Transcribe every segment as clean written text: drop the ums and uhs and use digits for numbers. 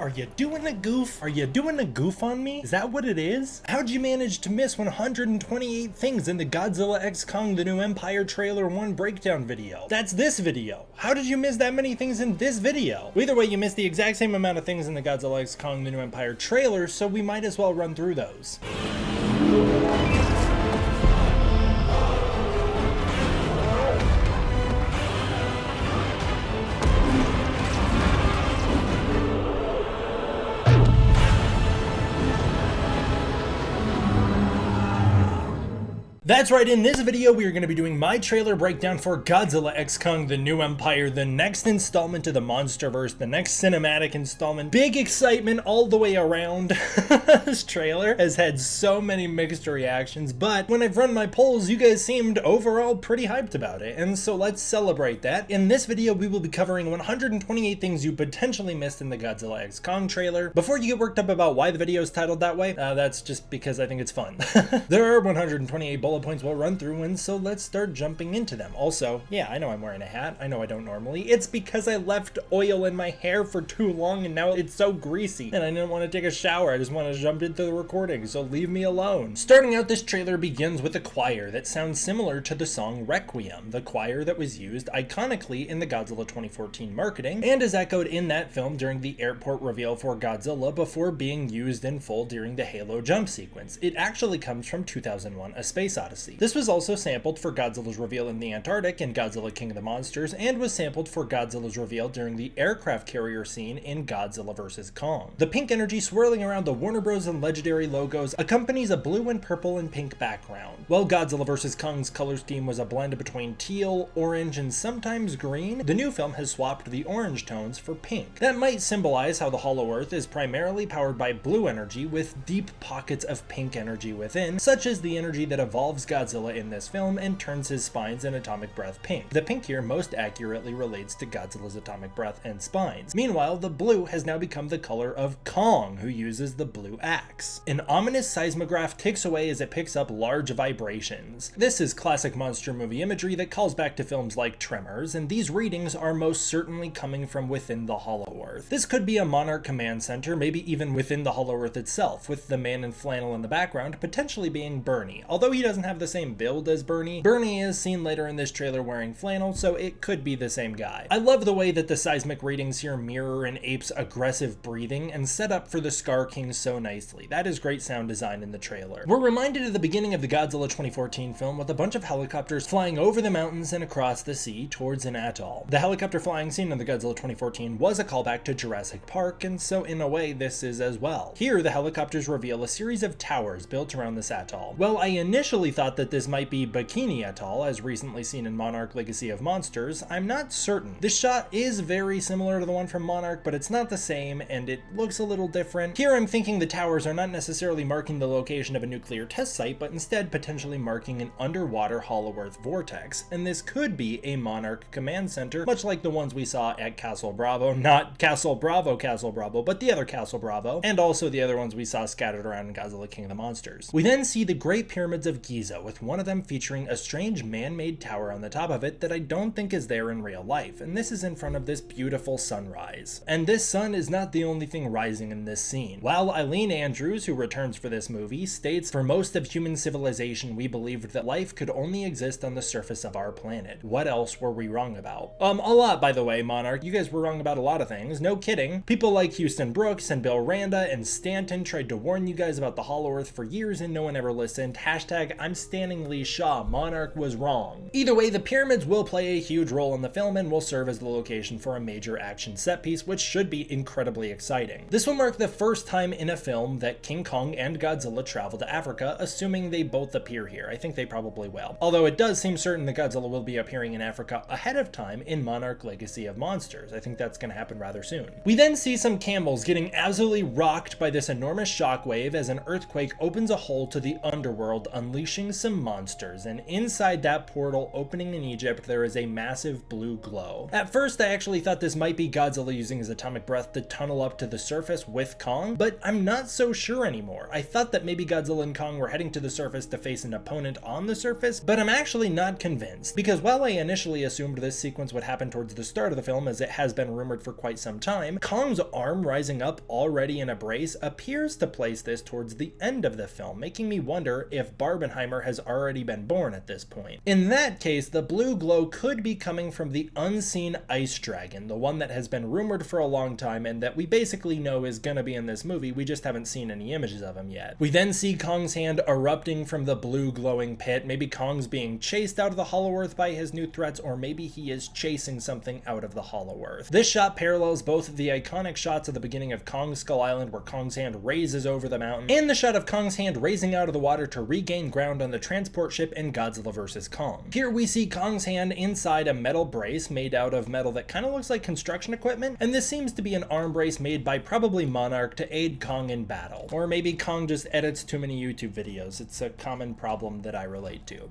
Are you doing a goof? Are you doing a goof on me? Is that what it is? How'd you manage to miss 128 things in the Godzilla X Kong The New Empire Trailer 1 breakdown video? That's this video. How did you miss that many things in this video? Well, either way, you missed the exact same amount of things in the Godzilla X Kong The New Empire trailer, so we might as well run through those. That's right, in this video we are going to be doing my trailer breakdown for Godzilla X Kong The New Empire, the next installment to the MonsterVerse, the next cinematic installment. Big excitement all the way around. This trailer has had so many mixed reactions, but when I've run my polls, you guys seemed overall pretty hyped about it, and so let's celebrate that. In this video, we will be covering 128 things you potentially missed in the Godzilla X Kong trailer. Before you get worked up about why the video is titled that way, that's just because I think it's fun. There are 128 bullet points we'll run through, and so let's start jumping into them. Also, yeah, I know I'm wearing a hat. I know I don't normally. It's because I left oil in my hair for too long and now it's so greasy and I didn't want to take a shower. I just want to jump into the recording, so leave me alone. Starting out, this trailer begins with a choir that sounds similar to the song Requiem, the choir that was used iconically in the Godzilla 2014 marketing and is echoed in that film during the airport reveal for Godzilla before being used in full during the Halo jump sequence. It actually comes from 2001: A Space Odyssey. This was also sampled for Godzilla's reveal in the Antarctic in Godzilla King of the Monsters, and was sampled for Godzilla's reveal during the aircraft carrier scene in Godzilla vs. Kong. The pink energy swirling around the Warner Bros. And Legendary logos accompanies a blue and purple and pink background. While Godzilla vs. Kong's color scheme was a blend between teal, orange, and sometimes green, the new film has swapped the orange tones for pink. That might symbolize how the Hollow Earth is primarily powered by blue energy with deep pockets of pink energy within, such as the energy that evolves Godzilla in this film and turns his spines and atomic breath pink. The pink here most accurately relates to Godzilla's atomic breath and spines. Meanwhile, the blue has now become the color of Kong, who uses the blue axe. An ominous seismograph ticks away as it picks up large vibrations. This is classic monster movie imagery that calls back to films like Tremors, and these readings are most certainly coming from within the Hollow Earth. This could be a Monarch command center, maybe even within the Hollow Earth itself, with the man in flannel in the background potentially being Bernie, although he doesn't have the same build as Bernie. Bernie is seen later in this trailer wearing flannel, so it could be the same guy. I love the way that the seismic readings here mirror an ape's aggressive breathing and set up for the Scar King so nicely. That is great sound design in the trailer. We're reminded at the beginning of the Godzilla 2014 film with a bunch of helicopters flying over the mountains and across the sea towards an atoll. The helicopter flying scene in the Godzilla 2014 was a callback to Jurassic Park, and so in a way this is as well. Here, the helicopters reveal a series of towers built around this atoll. Well, I initially thought that this might be Bikini Atoll, as recently seen in Monarch Legacy of Monsters. I'm not certain. This shot is very similar to the one from Monarch, but it's not the same, and it looks a little different. Here I'm thinking the towers are not necessarily marking the location of a nuclear test site, but instead potentially marking an underwater Hollow Earth vortex, and this could be a Monarch command center, much like the ones we saw at Castle Bravo, not Castle Bravo, but the other Castle Bravo, and also the other ones we saw scattered around in Godzilla King of the Monsters. We then see the Great Pyramids of Giza, with one of them featuring a strange man-made tower on the top of it that I don't think is there in real life, and this is in front of this beautiful sunrise. And this sun is not the only thing rising in this scene. While Eileen Andrews, who returns for this movie, states, "For most of human civilization, we believed that life could only exist on the surface of our planet. What else were we wrong about?" A lot, by the way, Monarch. You guys were wrong about a lot of things. No kidding. People like Houston Brooks and Bill Randa and Stanton tried to warn you guys about the Hollow Earth for years and no one ever listened. Hashtag I'm Standing Lee Shaw. Monarch was wrong. Either way, the pyramids will play a huge role in the film and will serve as the location for a major action set piece, which should be incredibly exciting. This will mark the first time in a film that King Kong and Godzilla travel to Africa, assuming they both appear here. I think they probably will. Although it does seem certain that Godzilla will be appearing in Africa ahead of time in Monarch Legacy of Monsters. I think that's going to happen rather soon. We then see some camels getting absolutely rocked by this enormous shockwave as an earthquake opens a hole to the underworld, unleashing unleashing some monsters, and inside that portal opening in Egypt there is a massive blue glow. At first I actually thought this might be Godzilla using his atomic breath to tunnel up to the surface with Kong, but I'm not so sure anymore. I thought that maybe Godzilla and Kong were heading to the surface to face an opponent on the surface, but I'm actually not convinced, because while I initially assumed this sequence would happen towards the start of the film, as it has been rumored for quite some time, Kong's arm rising up already in a brace appears to place this towards the end of the film, making me wonder if Barbenheimer has already been born at this point. In that case, the blue glow could be coming from the unseen ice dragon, the one that has been rumored for a long time and that we basically know is gonna be in this movie, we just haven't seen any images of him yet. We then see Kong's hand erupting from the blue glowing pit. Maybe Kong's being chased out of the Hollow Earth by his new threats, or maybe he is chasing something out of the Hollow Earth. This shot parallels both of the iconic shots at the beginning of Kong Skull Island, where Kong's hand raises over the mountain, and the shot of Kong's hand raising out of the water to regain ground on the transport ship in Godzilla vs. Kong. Here we see Kong's hand inside a metal brace made out of metal that kind of looks like construction equipment, and this seems to be an arm brace made by probably Monarch to aid Kong in battle. Or maybe Kong just edits too many YouTube videos. It's a common problem that I relate to.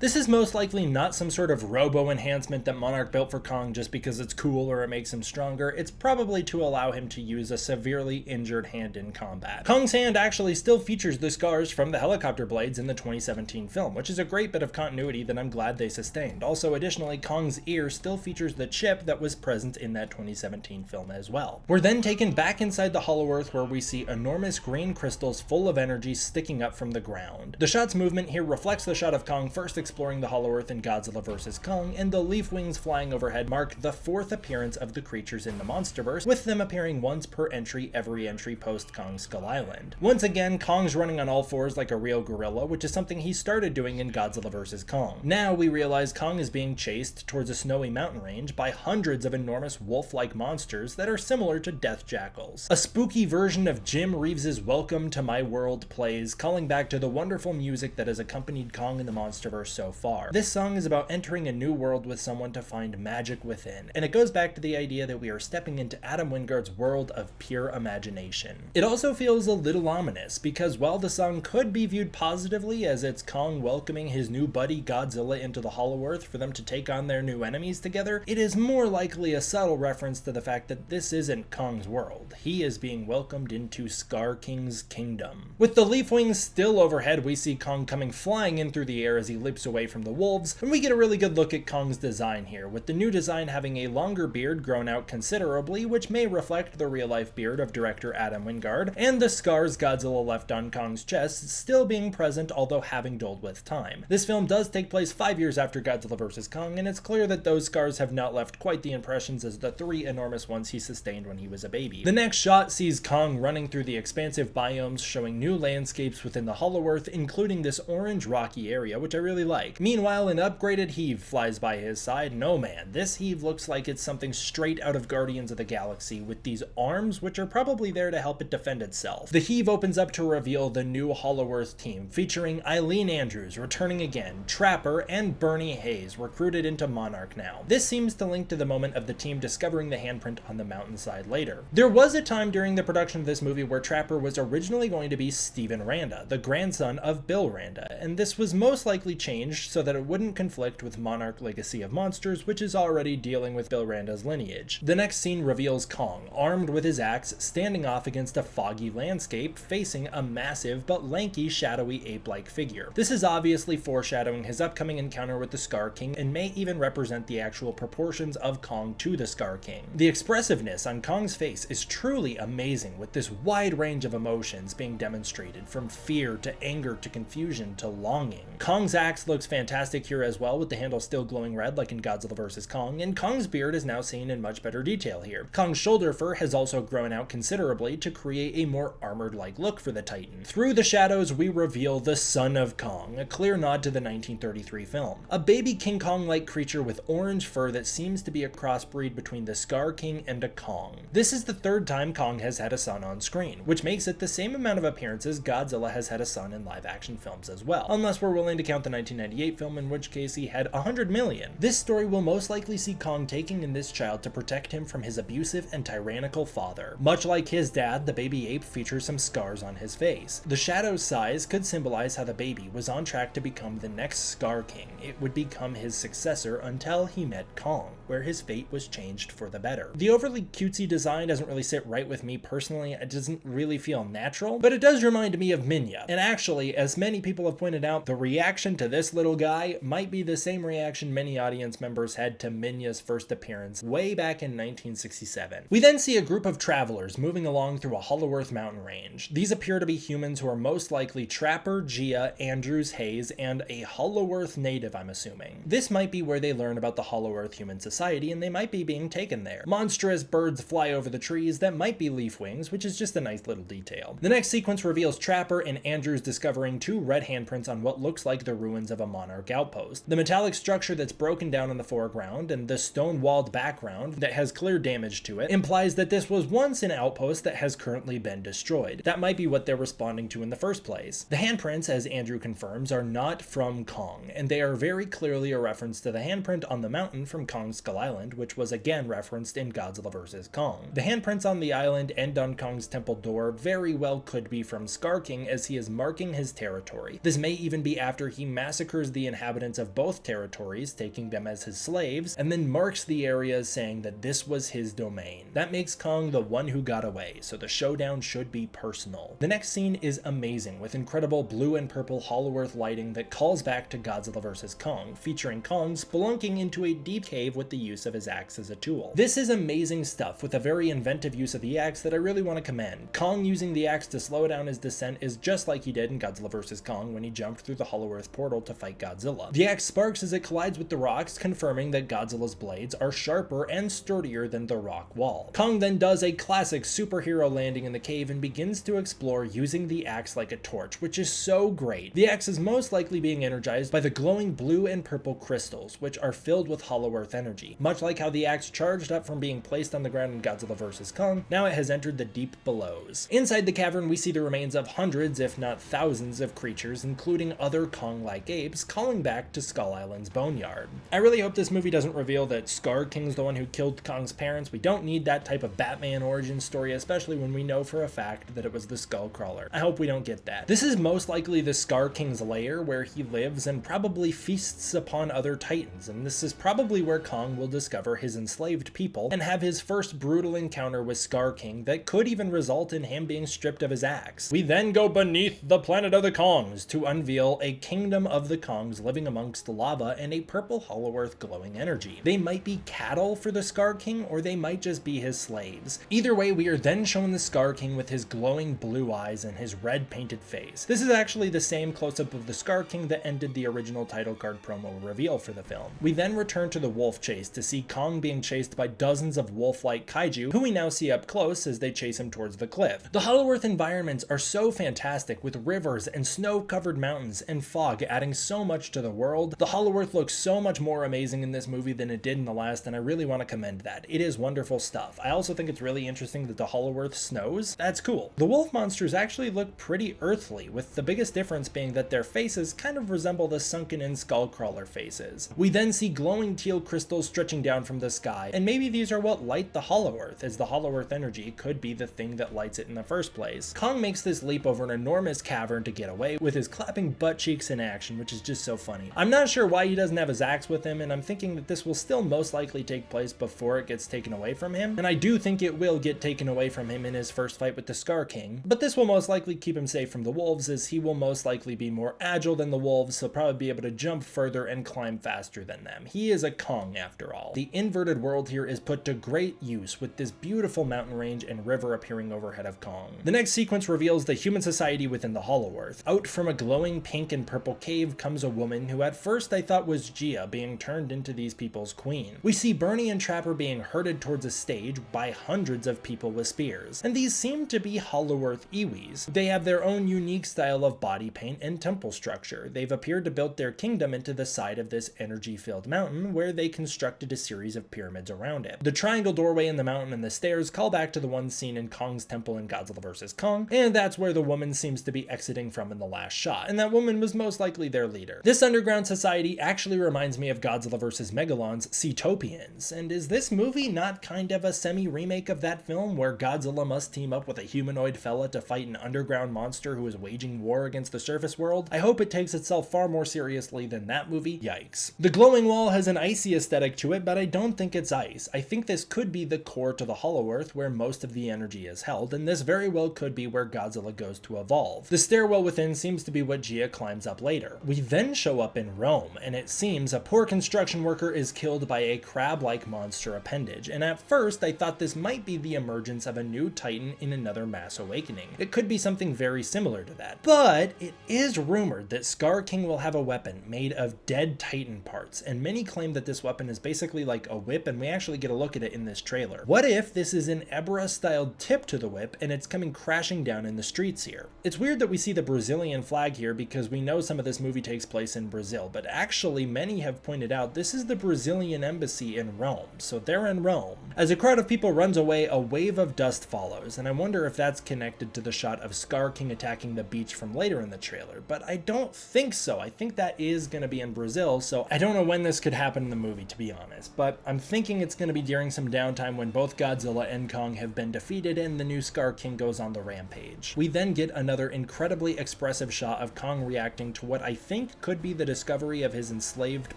This is most likely not some sort of robo enhancement that Monarch built for Kong just because it's cool or it makes him stronger. It's probably to allow him to use a severely injured hand in combat. Kong's hand actually still features the scars from the helicopter blades in the 2017 film, which is a great bit of continuity that I'm glad they sustained. Also, additionally, Kong's ear still features the chip that was present in that 2017 film as well. We're then taken back inside the Hollow Earth, where we see enormous green crystals full of energy sticking up from the ground. The shot's movement here reflects the shot of Kong first exploring the Hollow Earth in Godzilla vs. Kong, and the leaf wings flying overhead mark the fourth appearance of the creatures in the MonsterVerse, with them appearing once per entry every entry post Kong Skull Island. Once again, Kong's running on all fours like a real gorilla, which is something he started doing in Godzilla vs. Kong. Now we realize Kong is being chased towards a snowy mountain range by hundreds of enormous wolf-like monsters that are similar to death jackals. A spooky version of Jim Reeves's Welcome to My World plays, calling back to the wonderful music that has accompanied Kong in the MonsterVerse so far. This song is about entering a new world with someone to find magic within, and it goes back to the idea that we are stepping into Adam Wingard's world of pure imagination. It also feels a little ominous, because while the song could be viewed positively as it's Kong welcoming his new buddy Godzilla into the Hollow Earth for them to take on their new enemies together, it is more likely a subtle reference to the fact that this isn't Kong's world. He is being welcomed into Scar King's kingdom. With the leaf wings still overhead, we see Kong coming flying in through the air as he leaps away from the wolves, and we get a really good look at Kong's design here, with the new design having a longer beard grown out considerably, which may reflect the real-life beard of director Adam Wingard, and the scars Godzilla left on Kong's chest still being present, although having dulled with time. This film does take place 5 years after Godzilla vs. Kong, and it's clear that those scars have not left quite the impressions as the 3 enormous ones he sustained when he was a baby. The next shot sees Kong running through the expansive biomes, showing new landscapes within the Hollow Earth, including this orange rocky area, which I really like. Meanwhile, an upgraded Heave flies by his side, and oh man, this Heave looks like it's something straight out of Guardians of the Galaxy, with these arms which are probably there to help it defend itself. The Heave opens up to reveal the new Hollow Earth team, featuring Eileen Andrews returning again, Trapper, and Bernie Hayes, recruited into Monarch now. This seems to link to the moment of the team discovering the handprint on the mountainside later. There was a time during the production of this movie where Trapper was originally going to be Stephen Randa, the grandson of Bill Randa, and this was most likely changed so that it wouldn't conflict with Monarch Legacy of Monsters, which is already dealing with Bill Randa's lineage. The next scene reveals Kong, armed with his axe, standing off against a foggy landscape, facing a massive but lanky, shadowy ape-like figure. This is obviously foreshadowing his upcoming encounter with the Scar King, and may even represent the actual proportions of Kong to the Scar King. The expressiveness on Kong's face is truly amazing, with this wide range of emotions being demonstrated, from fear to anger to confusion to longing. Kong's axe looks fantastic here as well, with the handle still glowing red like in Godzilla vs. Kong, and Kong's beard is now seen in much better detail here. Kong's shoulder fur has also grown out considerably to create a more armored-like look for the Titan. Through the shadows, we reveal the Son of Kong, a clear nod to the 1933 film. A baby King Kong-like creature with orange fur that seems to be a crossbreed between the Scar King and a Kong. This is the 3rd time Kong has had a son on screen, which makes it the same amount of appearances Godzilla has had a son in live-action films as well, unless we're willing to count the 1998 film, in which case he had 100 million. This story will most likely see Kong taking in this child to protect him from his abusive and tyrannical father. Much like his dad, the baby ape features some scars on his face. The shadow's size could symbolize how the baby baby, was on track to become the next Scar King. It would become his successor until he met Kong, where his fate was changed for the better. The overly cutesy design doesn't really sit right with me personally. It doesn't really feel natural, but it does remind me of Minya. And actually, as many people have pointed out, the reaction to this little guy might be the same reaction many audience members had to Minya's first appearance way back in 1967. We then see a group of travelers moving along through a Hollow Earth mountain range. These appear to be humans who are most likely Trapper, Gia, Andrews, Hayes, and a Hollow Earth native, I'm assuming. This might be where they learn about the Hollow Earth human society, and they might be being taken there. Monstrous birds fly over the trees that might be leaf wings, which is just a nice little detail. The next sequence reveals Trapper and Andrews discovering two red handprints on what looks like the ruins of a Monarch outpost. The metallic structure that's broken down in the foreground and the stone-walled background that has clear damage to it implies that this was once an outpost that has currently been destroyed. That might be what they're responding to in the first place. The handprints, as Andrew confirms, are not from Kong, and they are very clearly a reference to the handprint on the mountain from Kong's Skull Island, which was again referenced in Godzilla vs. Kong. The handprints on the island and on Kong's temple door very well could be from Scar King, as he is marking his territory. This may even be after he massacres the inhabitants of both territories, taking them as his slaves, and then marks the areas saying that this was his domain. That makes Kong the one who got away, so the showdown should be personal. The next scene is amazing, with incredible blue and purple Hollow Earth lighting that calls back to Godzilla vs. Kong, featuring Kong spelunking into a deep cave with the use of his axe as a tool. This is amazing stuff, with a very inventive use of the axe that I really want to commend. Kong using the axe to slow down his descent is just like he did in Godzilla vs. Kong when he jumped through the Hollow Earth portal to fight Godzilla. The axe sparks as it collides with the rocks, confirming that Godzilla's blades are sharper and sturdier than the rock wall. Kong then does a classic superhero landing in the cave and begins to explore using the axe like a torch, which is so great. The axe is most likely being energized by the glowing blue and purple crystals, which are filled with Hollow Earth energy. Much like how the axe charged up from being placed on the ground in Godzilla vs. Kong, now it has entered the deep belows. Inside the cavern, we see the remains of hundreds, if not thousands, of creatures, including other Kong-like apes, calling back to Skull Island's boneyard. I really hope this movie doesn't reveal that Scar King's the one who killed Kong's parents. We don't need that type of Batman origin story, especially when we know for a fact that it was the Skullcrawler. I hope we don't get that. This is most likely the Scar King's lair, where he lives and probably feasts upon other titans, and this is probably where Kong will discover his enslaved people and have his first brutal encounter with Scar King that could even result in him being stripped of his axe. We then go beneath the planet of the Kongs to unveil a kingdom of the Kongs living amongst lava and a purple Hollow Earth glowing energy. They might be cattle for the Scar King, or they might just be his slaves. Either way, we are then shown the Scar King with his glowing blue eyes and his red painted face. This is actually the same close-up of the Scar King that ended the original title card promo reveal for the film. We then return to the wolf chase to see Kong being chased by dozens of wolf-like kaiju, who we now see up close as they chase him towards the cliff. The Hollow Earth environments are so fantastic, with rivers and snow-covered mountains and fog adding so much to the world. The Hollow Earth looks so much more amazing in this movie than it did in the last, and I really want to commend that. It is wonderful stuff. I also think it's really interesting that the Hollow Earth snows. That's cool. The wolf monsters actually look pretty earthly, with the biggest difference being that their faces kind of resemble the sunken-in Skullcrawler faces. We then see glowing teal crystals stretching down from the sky, and maybe these are what light the Hollow Earth, as the Hollow Earth energy could be the thing that lights it in the first place. Kong makes this leap over an enormous cavern to get away, with his clapping butt cheeks in action, which is just so funny. I'm not sure why he doesn't have his axe with him, and I'm thinking that this will still most likely take place before it gets taken away from him, and I do think it will get taken away from him in his first fight with the Scar King, but this will most likely keep him safe from the wolves, as he will most likely be more agile than the wolves, so probably be able to jump further and climb faster than them. He is a Kong after all. The inverted world here is put to great use, with this beautiful mountain range and river appearing overhead of Kong. The next sequence reveals the human society within the Hollow Earth. Out from a glowing pink and purple cave comes a woman who at first I thought was Gia, being turned into these people's queen. We see Bernie and Trapper being herded towards a stage by hundreds of people with spears, and these seem to be Hollow Earth Iwis. They have their own unique style of body paint and temple structure. They've appeared to build their kingdom into the side of this energy-filled mountain, where they constructed a series of pyramids around it. The triangle doorway in the mountain and the stairs call back to the one seen in Kong's temple in Godzilla vs. Kong, and that's where the woman seems to be exiting from in the last shot, and that woman was most likely their leader. This underground society actually reminds me of Godzilla vs. Megalon's Seatopians, and is this movie not kind of a semi-remake of that film, where Godzilla must team up with a humanoid fella to fight an underground monster who is waging war against the surface surface world. I hope it takes itself far more seriously than that movie. Yikes. The glowing wall has an icy aesthetic to it, but I don't think it's ice. I think this could be the core to the Hollow Earth where most of the energy is held, and this very well could be where Godzilla goes to evolve. The stairwell within seems to be what Gia climbs up later. We then show up in Rome, and it seems a poor construction worker is killed by a crab-like monster appendage, and at first I thought this might be the emergence of a new titan in another mass awakening. It could be something very similar to that. But it is rumored that Scar King will have a weapon made of dead titan parts, and many claim that this weapon is basically like a whip, and we actually get a look at it in this trailer. What if this is an Ebra-styled tip to the whip, and it's coming crashing down in the streets here? It's weird that we see the Brazilian flag here because we know some of this movie takes place in Brazil, but actually many have pointed out this is the Brazilian embassy in Rome, so they're in Rome. As a crowd of people runs away, a wave of dust follows, and I wonder if that's connected to the shot of Scar King attacking the beach from later in the trailer, but I don't think so. I think that is going to be in Brazil, so I don't know when this could happen in the movie, to be honest, but I'm thinking it's going to be during some downtime when both Godzilla and Kong have been defeated and the new Scar King goes on the rampage. We then get another incredibly expressive shot of Kong reacting to what I think could be the discovery of his enslaved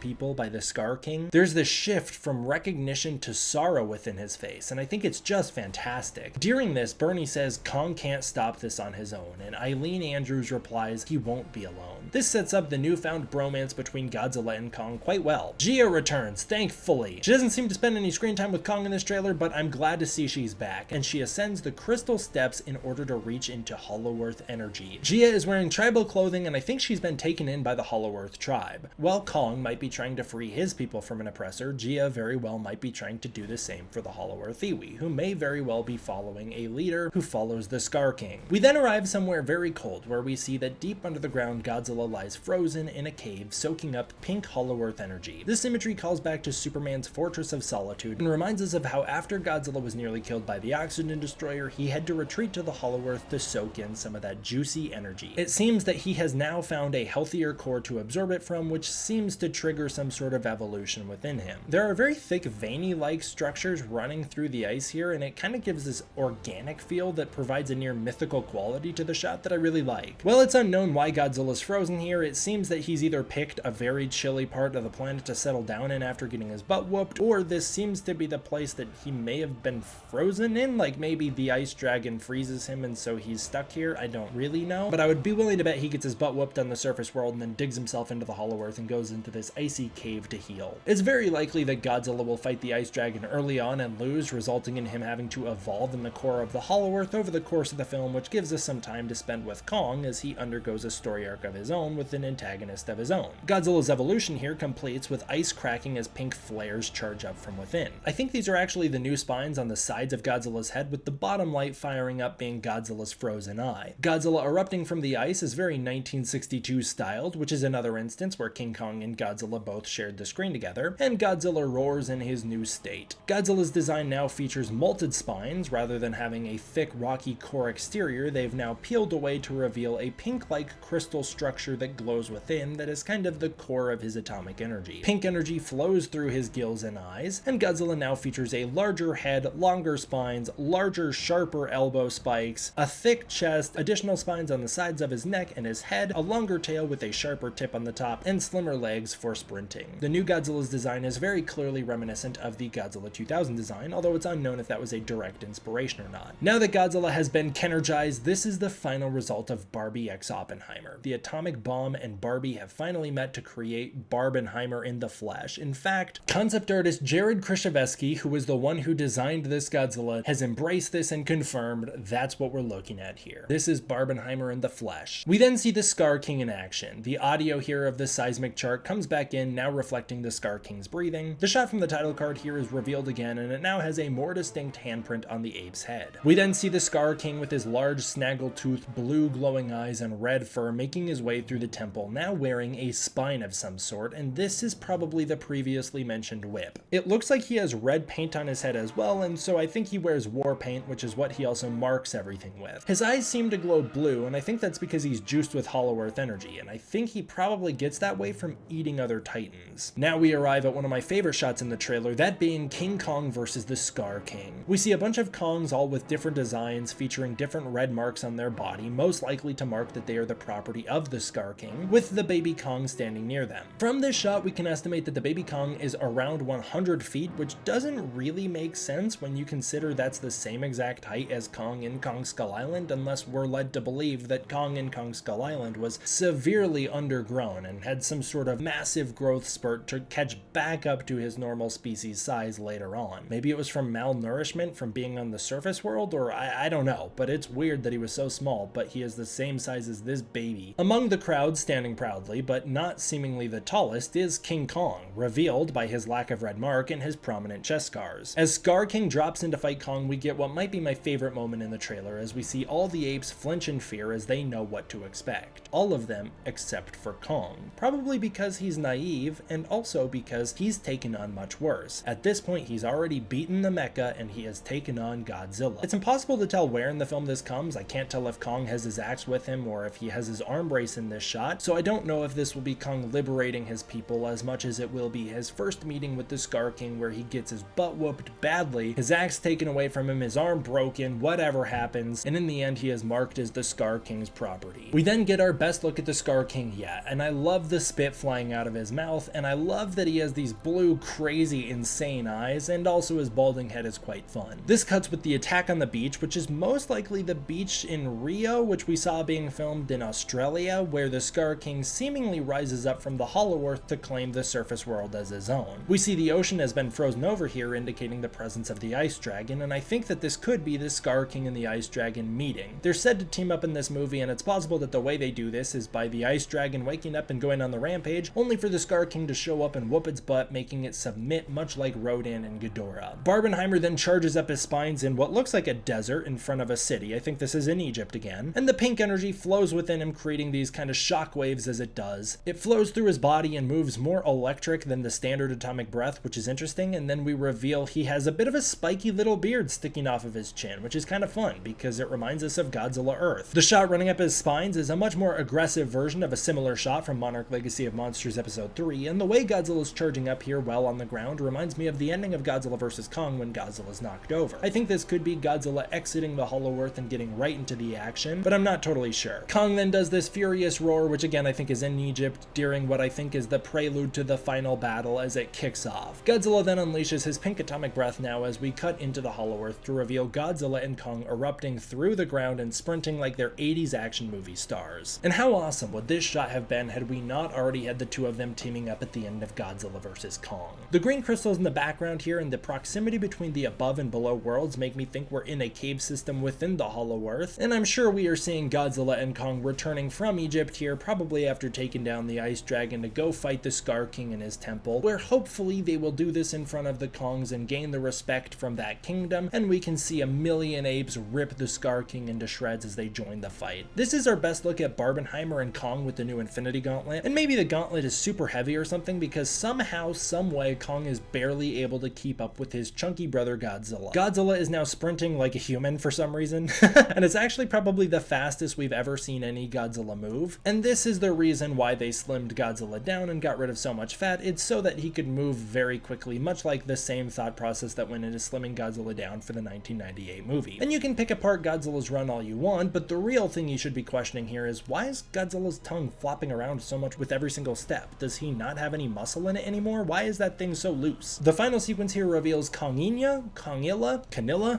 people by the Scar King. There's this shift from recognition to sorrow within his face, and I think it's just fantastic. During this, Bernie says Kong can't stop this on his own, and Eileen Andrews replies he won't be alone. This sets up the newfound bromance between Godzilla and Kong quite well. Gia returns, thankfully. She doesn't seem to spend any screen time with Kong in this trailer, but I'm glad to see she's back, and she ascends the crystal steps in order to reach into Hollow Earth energy. Gia is wearing tribal clothing, and I think she's been taken in by the Hollow Earth tribe. While Kong might be trying to free his people from an oppressor, Gia very well might be trying to do the same for the Hollow Earth Iwi, who may very well be following a leader who follows the Scar King. We then arrive somewhere very cold, where we see that deep under the ground Godzilla lies frozen in a cave, soaking up pink Hollow Earth energy. This imagery calls back to Superman's Fortress of Solitude and reminds us of how after Godzilla was nearly killed by the Oxygen Destroyer, he had to retreat to the Hollow Earth to soak in some of that juicy energy. It seems that he has now found a healthier core to absorb it from, which seems to trigger some sort of evolution within him. There are very thick veiny-like structures running through the ice here, and it kind of gives this organic feel that provides a near mythical quality to the shot that I really like. While it's unknown why Godzilla's frozen here, it seems that he's either picked a very chilly part of the planet to settle down in after getting his butt whooped, or this seems to be the place that he may have been frozen in, like maybe the ice dragon freezes him and so he's stuck here. I don't really know, but I would be willing to bet he gets his butt whooped on the surface world and then digs himself into the Hollow Earth and goes into this icy cave to heal. It's very likely that Godzilla will fight the ice dragon early on and lose, resulting in him having to evolve in the core of the Hollow Earth over the course of the film, which gives us some time to spend with Kong as he undergoes a story arc of his own with an antagonist of his own. Godzilla's evolution here completes with ice cracking as pink flares charge up from within. I think these are actually the new spines on the sides of Godzilla's head, with the bottom light firing up being Godzilla's frozen eye. Godzilla erupting from the ice is very 1962 styled, which is another instance where King Kong and Godzilla both shared the screen together, and Godzilla roars in his new state. Godzilla's design now features molted spines. Rather than having a thick rocky core exterior, they've now peeled away to reveal a pink-like crystal structure that glows within that is kind of the core of his atomic energy. Pink energy flows through his gills and eyes, and Godzilla now features a larger head, longer spines, larger, sharper elbow spikes, a thick chest, additional spines on the sides of his neck and his head, a longer tail with a sharper tip on the top, and slimmer legs for sprinting. The new Godzilla's design is very clearly reminiscent of the Godzilla 2000 design, although it's unknown if that was a direct inspiration or not. Now that Godzilla has been Kenergized, this is the final result of Barbie x Oppenheimer. The atomic bomb and Barbie have finally met to create Barbenheimer in the flesh. In fact, concept artist Jared Krzyzewski, who was the one who designed this Godzilla, has embraced this and confirmed that's what we're looking at here. This is Barbenheimer in the flesh. We then see the Scar King in action. The audio here of the seismic chart comes back in, now reflecting the Scar King's breathing. The shot from the title card here is revealed again, and it now has a more distinct handprint on the ape's head. We then see the Scar King with his large snaggle-toothed, blue glowing eyes and red fur making his way through the temple, now wearing a spine of some sort, and this is probably the previously mentioned whip. It looks like he has red paint on his head as well, and so I think he wears war paint, which is what he also marks everything with. His eyes seem to glow blue, and I think that's because he's juiced with Hollow Earth energy, and I think he probably gets that way from eating other titans. Now we arrive at one of my favorite shots in the trailer, that being King Kong versus the Scar King. We see a bunch of Kongs all with different designs featuring different red marks on their body, most likely to mark that they are the property of the Scar King, with the baby Kong standing near them. From this shot, we can estimate that the baby Kong is around 100 feet, which doesn't really make sense when you consider that's the same exact height as Kong in Kong Skull Island, unless we're led to believe that Kong in Kong Skull Island was severely undergrown and had some sort of massive growth spurt to catch back up to his normal species size later on. Maybe it was from malnourishment from being on the surface world, or I don't know, but it's weird that he was so small, but he is the same size as this baby. Among the crowd standing proudly, but not seemingly the tallest, is King Kong, revealed by his lack of red mark and his prominent chest scars. As Scar King drops in to fight Kong, we get what might be my favorite moment in the trailer, as we see all the apes flinch in fear as they know what to expect. All of them except for Kong, probably because he's naive and also because he's taken on much worse. At this point, he's already beaten the mecha and he has taken on Godzilla. It's impossible to tell where in the film this comes. I can't tell if Kong has his axe with him or if he has his arm brace in this shot, so I don't know if this will be Kong liberating his people as much as it will be his first meeting with the Scar King, where he gets his butt whooped badly, his axe taken away from him, his arm broken, whatever happens, and in the end he is marked as the Scar King's property. We then get our best look at the Scar King yet, and I love the spit flying out of his mouth, and I love that he has these blue, crazy, insane eyes, and also his balding head is quite fun. This cuts with the attack on the beach, which is most likely the beach in Rio, which we saw being filmed in Australia, where the Scar King seemingly rises up from the Hollow Earth to claim the surface world as his own. We see the ocean has been frozen over here, indicating the presence of the Ice Dragon, and I think that this could be the Scar King and the Ice Dragon meeting. They're said to team up in this movie, and it's possible that the way they do this is by the Ice Dragon waking up and going on the rampage, only for the Scar King to show up and whoop its butt, making it submit much like Rodan and Ghidorah. Barbenheimer then charges up his spines in what looks like a desert in front of a city. I think this is in Egypt again, and the pink energy flows within him, creating these kind of shock waves as it does. It flows through his body and moves more electric than the standard atomic breath, which is interesting, and then we reveal he has a bit of a spiky little beard sticking off of his chin, which is kind of fun because it reminds us of Godzilla Earth. The shot running up his spines is a much more aggressive version of a similar shot from Monarch Legacy of Monsters Episode 3, and the way Godzilla's charging up here while on the ground reminds me of the ending of Godzilla vs. Kong when Godzilla's knocked over. I think this could be Godzilla exiting the Hollow Earth and getting right into the action, but I'm not totally sure. Kong then does this furious roar, which again I think is in Egypt, during what I think is the prelude to the final battle as it kicks off. Godzilla then unleashes his pink atomic breath now as we cut into the Hollow Earth to reveal Godzilla and Kong erupting through the ground and sprinting like they're 80s action movie stars. And how awesome would this shot have been had we not already had the two of them teaming up at the end of Godzilla vs. Kong? The green crystals in the background here and the proximity between the above and below worlds make me think we're in a cave system within the Hollow Earth, and I'm sure we are seeing Godzilla and Kong returning from Egypt here, probably after taking down the Ice Dragon to go fight the Scar King in his temple, where hopefully they will do this in front of the Kongs and gain the respect from that kingdom, and we can see a million apes rip the Scar King into shreds as they join the fight. This is our best look at Barbenheimer and Kong with the new Infinity Gauntlet, and maybe the gauntlet is super heavy or something because somehow, someway, Kong is barely able to keep up with his chunky brother Godzilla. Godzilla is now sprinting like a human for some reason, and it's actually probably the fastest we've ever seen any Godzilla move, and this is the reason why they slimmed Godzilla down and got rid of so much fat. It's so that he could move very quickly, much like the same thought process that went into slimming Godzilla down for the 1998 movie. And you can pick apart Godzilla's run all you want, but the real thing you should be questioning here is, why is Godzilla's tongue flopping around so much with every single step? Does he not have any muscle in it anymore? Why is that thing so loose? The final sequence here reveals Kanilla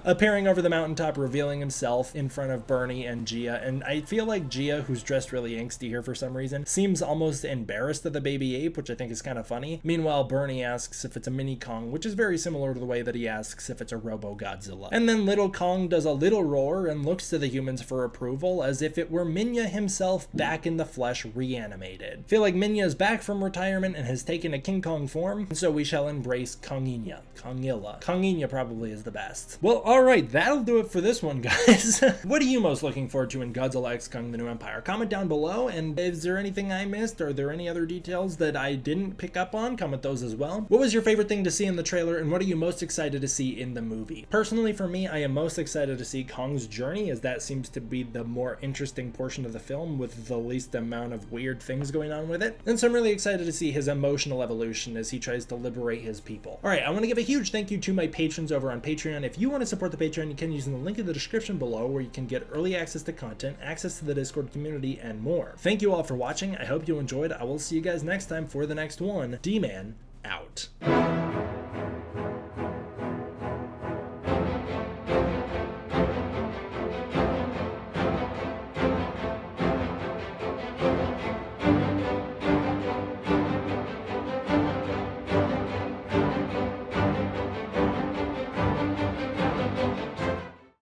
appearing over the mountaintop, revealing himself in front of Bernie and Gia, and I feel like Gia, who's dressed really angsty here for some reason, seems almost embarrassed of the baby ape, which I think is kind of funny. Meanwhile, Bernie asks if it's a mini Kong, which is very similar to the way that he asks if it's a Robo Godzilla. And then little Kong does a little roar and looks to the humans for approval, as if it were Minya himself back in the flesh, reanimated. Feel like Minya is back from retirement and has taken a King Kong form, and so we shall embrace Kongilla. Kongilla probably is the best. Well, alright, that'll do it for this one, guys. What are you most looking forward to in Godzilla X Kong: The New Empire? Comment down below, and is there anything I missed? Are there any other details that I didn't pick up on? Comment those as well. What was your favorite thing to see in the trailer, and what are you most excited to see in the movie? Personally, for me, I am most excited to see Kong's journey, as that seems to be the more interesting portion of the film with the least amount of weird things going on with it. And so I'm really excited to see his emotional evolution as he tries to liberate his people. Alright, I want to give a huge thank you to my patrons over on Patreon. If you want to support the Patreon, you can use the link in the description below, where you can get early access to content, access to the Discord community, and more. more. Thank you all for watching. I hope you enjoyed. I will see you guys next time for the next one. D-Man out.